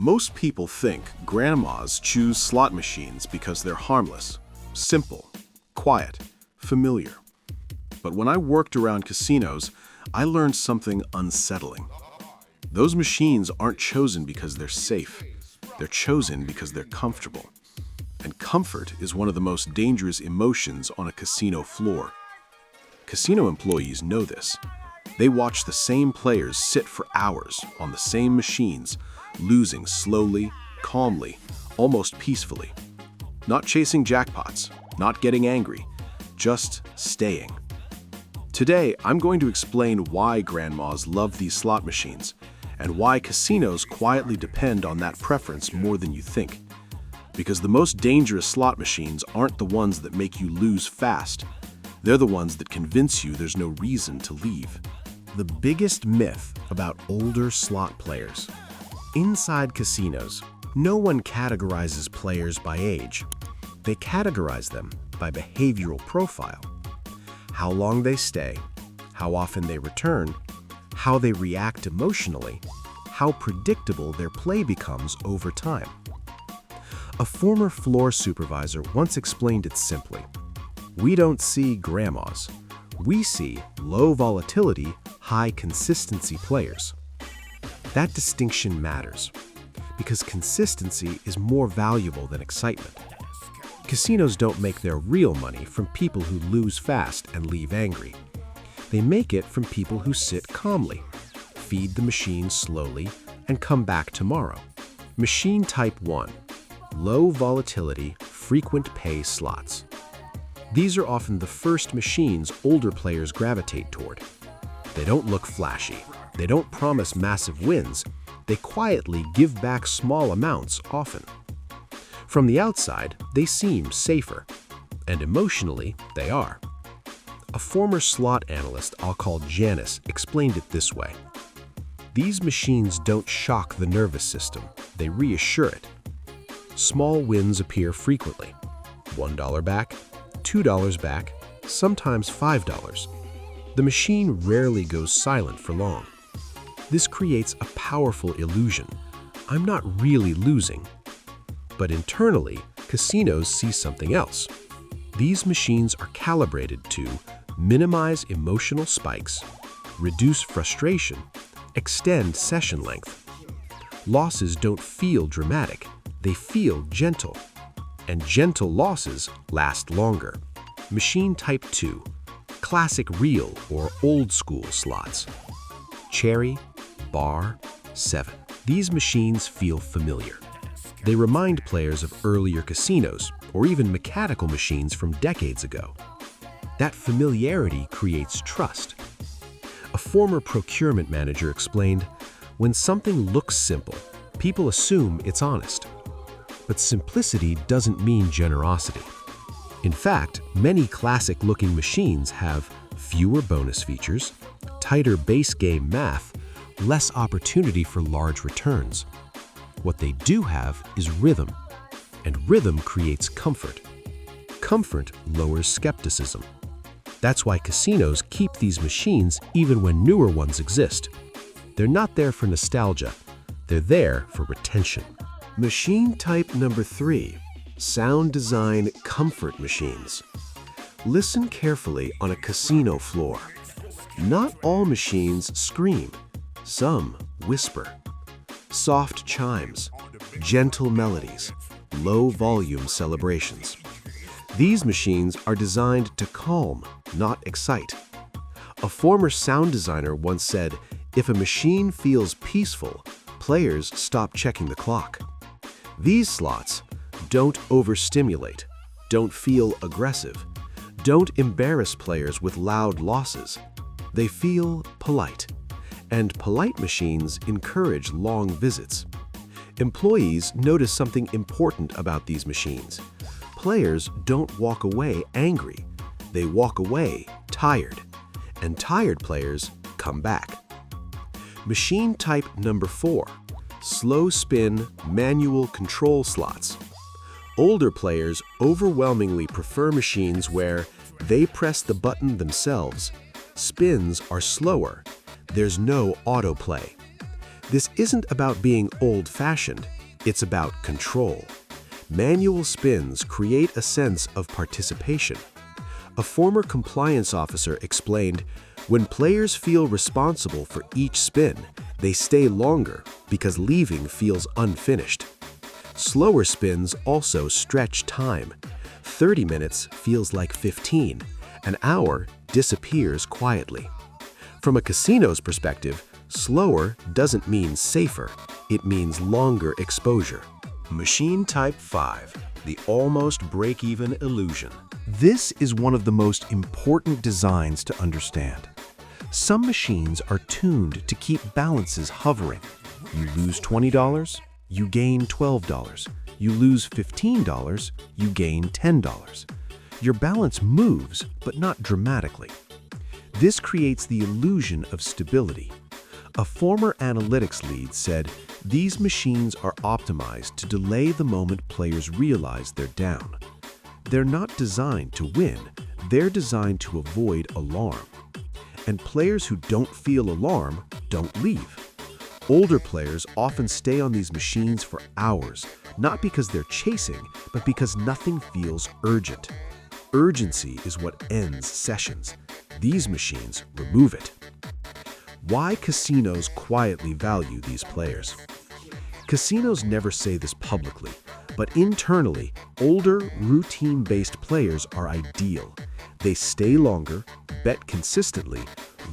Most people think grandmas choose slot machines because they're harmless, simple, quiet, familiar. But when I worked around casinos, I learned something unsettling. Those machines aren't chosen because they're safe. They're chosen because they're comfortable. And comfort is one of the most dangerous emotions on a casino floor. Casino employees know this. They watch the same players sit for hours on the same machines, losing slowly, calmly, almost peacefully. Not chasing jackpots, not getting angry, just staying. Today, I'm going to explain why grandmas love these slot machines and why casinos quietly depend on that preference more than you think. Because the most dangerous slot machines aren't the ones that make you lose fast. They're the ones that convince you there's no reason to leave. The biggest myth about older slot players. Inside casinos, no one categorizes players by age. They categorize them by behavioral profile. How long they stay, how often they return, how they react emotionally, how predictable their play becomes over time. A former floor supervisor once explained it simply. We don't see grandmas. We see low volatility, high consistency players. That distinction matters because consistency is more valuable than excitement. Casinos don't make their real money from people who lose fast and leave angry. They make it from people who sit calmly, feed the machine slowly, and come back tomorrow. Machine Type 1. Low volatility, frequent pay slots. These are often the first machines older players gravitate toward. They don't look flashy. They don't promise massive wins. They quietly give back small amounts often. From the outside, they seem safer, and emotionally, they are. A former slot analyst I'll call Janice explained it this way. These machines don't shock the nervous system, they reassure it. Small wins appear frequently. $1 back, $2 back, sometimes $5. The machine rarely goes silent for long. This creates a powerful illusion. I'm not really losing. But internally, casinos see something else. These machines are calibrated to minimize emotional spikes, reduce frustration, extend session length. Losses don't feel dramatic, they feel gentle. And gentle losses last longer. Machine Type 2. Classic real or old school slots. Cherry, bar, 7. These machines feel familiar. They remind players of earlier casinos or even mechanical machines from decades ago. That familiarity creates trust. A former procurement manager explained, when something looks simple, people assume it's honest. But simplicity doesn't mean generosity. In fact, many classic-looking machines have fewer bonus features, tighter base game math, less opportunity for large returns. What they do have is rhythm, and rhythm creates comfort. Comfort lowers skepticism. That's why casinos keep these machines even when newer ones exist. They're not there for nostalgia, they're there for retention. Machine Type number 3. Sound design comfort machines. Listen carefully on a casino floor. Not all machines scream. Some whisper. Soft chimes, gentle melodies, low volume celebrations. These machines are designed to calm, not excite. A former sound designer once said, if a machine feels peaceful, players stop checking the clock. These slots don't overstimulate, don't feel aggressive, don't embarrass players with loud losses. They feel polite. And polite machines encourage long visits. Employees notice something important about these machines. Players don't walk away angry. They walk away tired. And tired players come back. Machine Type number 4. Slow spin manual control slots. Older players overwhelmingly prefer machines where they press the button themselves. Spins are slower. There's no autoplay. This isn't about being old-fashioned, it's about control. Manual spins create a sense of participation. A former compliance officer explained, when players feel responsible for each spin, they stay longer because leaving feels unfinished. Slower spins also stretch time. 30 minutes feels like 15. An hour disappears quietly. From a casino's perspective, slower doesn't mean safer, it means longer exposure. Machine Type 5, the almost break-even illusion. This is one of the most important designs to understand. Some machines are tuned to keep balances hovering. You lose $20, you gain $12. You lose $15, you gain $10. Your balance moves, but not dramatically. This creates the illusion of stability. A former analytics lead said, these machines are optimized to delay the moment players realize they're down. They're not designed to win, they're designed to avoid alarm. And players who don't feel alarm don't leave. Older players often stay on these machines for hours, not because they're chasing, but because nothing feels urgent. Urgency is what ends sessions. These machines remove it. Why casinos quietly value these players? Casinos never say this publicly, but internally, older, routine-based players are ideal. They stay longer, bet consistently,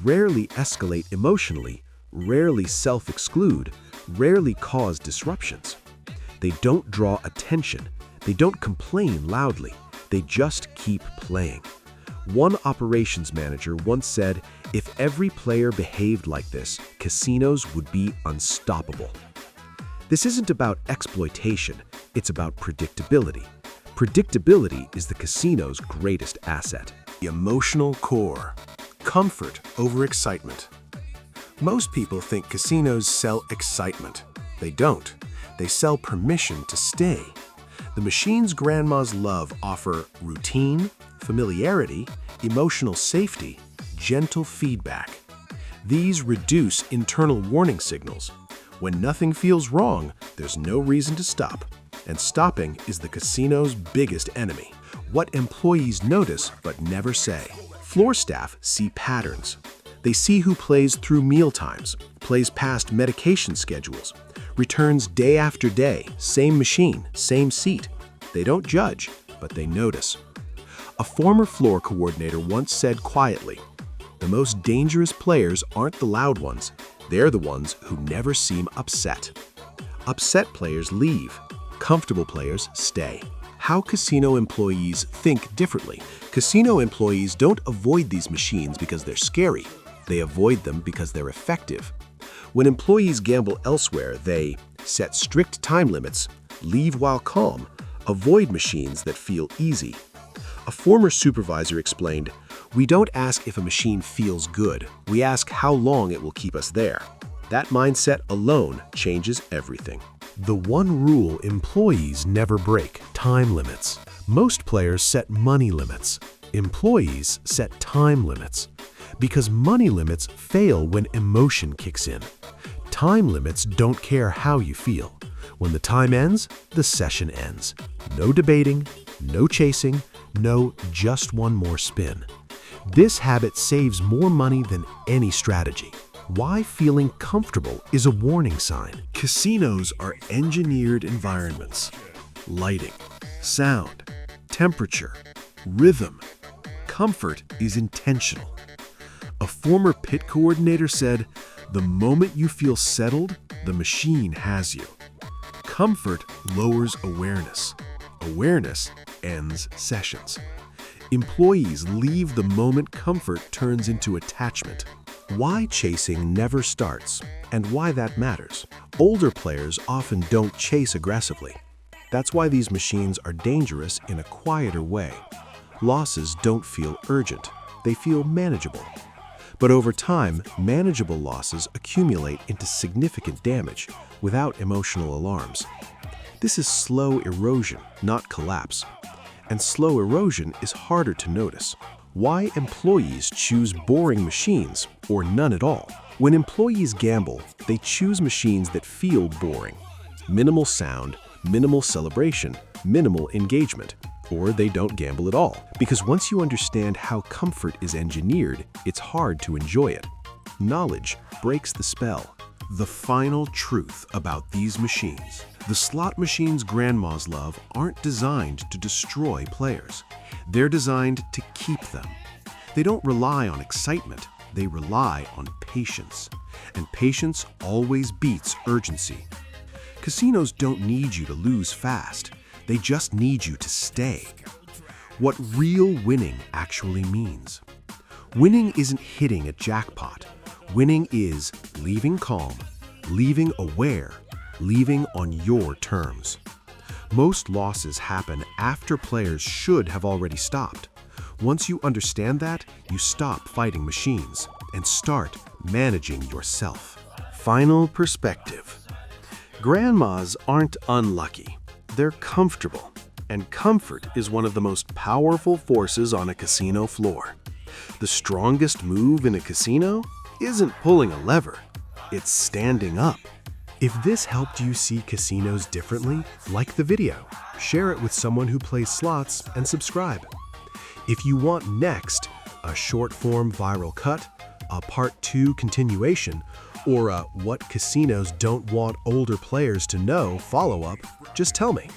rarely escalate emotionally, rarely self-exclude, rarely cause disruptions. They don't draw attention. They don't complain loudly. They just keep playing. One operations manager once said, if every player behaved like this, casinos would be unstoppable. This isn't about exploitation, it's about predictability. Predictability is the casino's greatest asset. The emotional core. Comfort over excitement. Most people think casinos sell excitement. They don't. They sell permission to stay. The machines grandmas love offer routine, familiarity, emotional safety, gentle feedback. These reduce internal warning signals. When nothing feels wrong, there's no reason to stop. And stopping is the casino's biggest enemy. What employees notice but never say. Floor staff see patterns. They see who plays through mealtimes, plays past medication schedules, returns day after day, same machine, same seat. They don't judge, but they notice. A former floor coordinator once said quietly, the most dangerous players aren't the loud ones, they're the ones who never seem upset. Upset players leave, comfortable players stay. How casino employees think differently. Casino employees don't avoid these machines because they're scary. They avoid them because they're effective. When employees gamble elsewhere, they set strict time limits, leave while calm, avoid machines that feel easy. A former supervisor explained, we don't ask if a machine feels good. We ask how long it will keep us there. That mindset alone changes everything. The one rule employees never break: time limits. Most players set money limits. Employees set time limits. Because money limits fail when emotion kicks in. Time limits don't care how you feel. When the time ends, the session ends. No debating, no chasing, no just one more spin. This habit saves more money than any strategy. Why feeling comfortable is a warning sign. Casinos are engineered environments. Lighting, sound, temperature, rhythm. Comfort is intentional. A former pit coordinator said, the moment you feel settled, the machine has you. Comfort lowers awareness. Awareness ends sessions. Employees leave the moment comfort turns into attachment. Why chasing never starts, and why that matters. Older players often don't chase aggressively. That's why these machines are dangerous in a quieter way. Losses don't feel urgent, they feel manageable. But over time, manageable losses accumulate into significant damage without emotional alarms. This is slow erosion, not collapse. And slow erosion is harder to notice. Why employees choose boring machines or none at all? When employees gamble, they choose machines that feel boring. Minimal sound, minimal celebration, minimal engagement. Or they don't gamble at all. Because once you understand how comfort is engineered, it's hard to enjoy it. Knowledge breaks the spell. The final truth about these machines. The slot machines grandmas love aren't designed to destroy players. They're designed to keep them. They don't rely on excitement. They rely on patience. And patience always beats urgency. Casinos don't need you to lose fast. They just need you to stay. What real winning actually means. Winning isn't hitting a jackpot. Winning is leaving calm, leaving aware, leaving on your terms. Most losses happen after players should have already stopped. Once you understand that, you stop fighting machines and start managing yourself. Final perspective. Grandmas aren't unlucky. They're comfortable, and comfort is one of the most powerful forces on a casino floor. The strongest move in a casino isn't pulling a lever, it's standing up. If this helped you see casinos differently, like the video, share it with someone who plays slots, and subscribe. If you want next, a short-form viral cut, a part 2 continuation, or a what casinos don't want older players to know follow-up, just tell me.